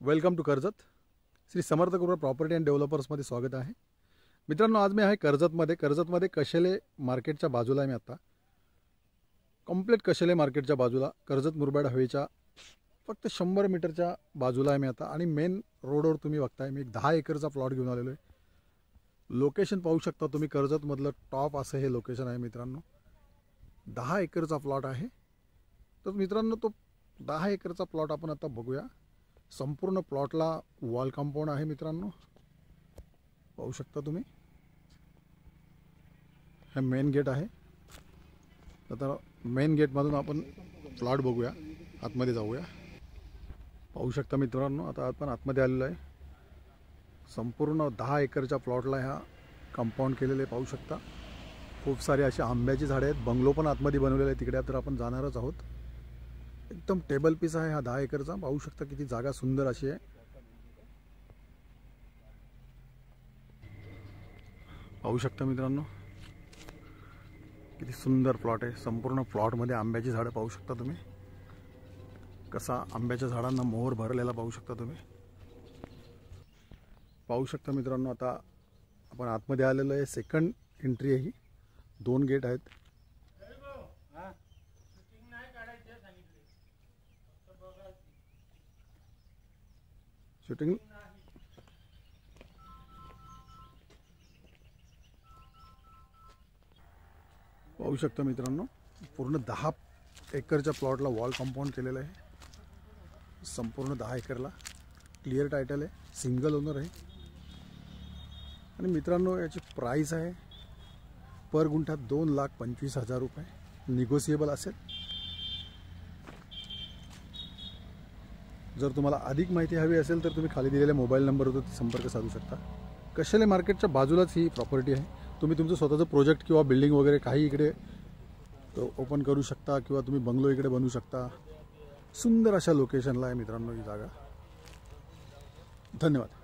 Welcome to Karjat. Shri Samarth Kripa property and डेव्हलपर्समध्ये स्वागत आहे. मित्रांनो, आज मी आहे कर्जतमध्ये कशेले मार्केटच्या बाजूला आहे. मी आता कंप्लीट कशेले मार्केटच्या बाजूला कर्जत मुरबाड हवेच्या फक्त 100 मीटरच्या बाजूला आहे मी आता. आणि मेन रोडवर तुम्ही बघताय मी एक 10 एकरचा प्लॉट घेऊन आलेलो आहे. लोकेशन पाहू शकता तुम्ही. कर्जतमधलं टॉप असं हे लोकेशन आहे मित्रांनो. 10 एकरचा प्लॉट आहे. तर मित्रांनो, तो 10 एकरचा प्लॉट आपण आता बघूया. संपूर्ण प्लॉटला वॉल कंपाऊंड आहे मित्रांनो, पाहू शकता तुम्ही. हे मेन गेट आहे. आता मेन गेटमधून आपण प्लॉट बघूया, आतमध्ये जाऊया. पाहू शकता मित्रांनो, आता आपण आतमध्ये आलेलो आहे. संपूर्ण 10 एकरच्या प्लॉटला ह्या कंपाऊंड केलेले पाहू शकता. खूप सारे असे आंब्याची झाडे आहेत. बंगलो पण आतमध्ये बनवलेले आहे. तिकडे तर आपण जाणारच आहोत. एकदम टेबल पीस आहे हा 10 एकरचा. पाहू शकता किती जागा सुंदर अशी आहे. पाहू शकता मित्रांनो, किती सुंदर प्लॉट आहे. संपूर्ण प्लॉटमध्ये आंब्याची झाडं पाहू शकता तुम्ही. कसा आंब्याच्या झाडांना मोहर भरलेला पाहू शकता तुम्ही. पाहू शकता मित्रांनो, आता आपण आतमध्ये आलेलो आहे. सेकंड एंट्री आहे ही. 2 गेट आहेत. शूटिंग पाहू शकता मित्रांनो, पूर्ण 10 एकरच्या प्लॉटला वॉल कंपाऊंड केलेलं आहे. संपूर्ण 10 एकरला क्लिअर टायटल आहे. सिंगल ओनर आहे. आणि मित्रांनो, याची प्राइस आहे पर गुंठा 2,25,000 रुपये. निगोशिएबल असेल. जर तुम्हाला अधिक माहिती हवी असेल तर तुम्ही खाली दिलेल्या मोबाईल नंबरवर संपर्क साधू शकता. कशेले मार्केटच्या बाजूलाच ही प्रॉपर्टी आहे. तुम्ही तुमचं स्वतःचं प्रोजेक्ट किंवा बिल्डिंग वगैरे काही इकडे ओपन करू शकता, किंवा तुम्ही बंगलो इकडे बनवू शकता. सुंदर अशा लोकेशनला आहे मित्रांनो ही जागा. धन्यवाद.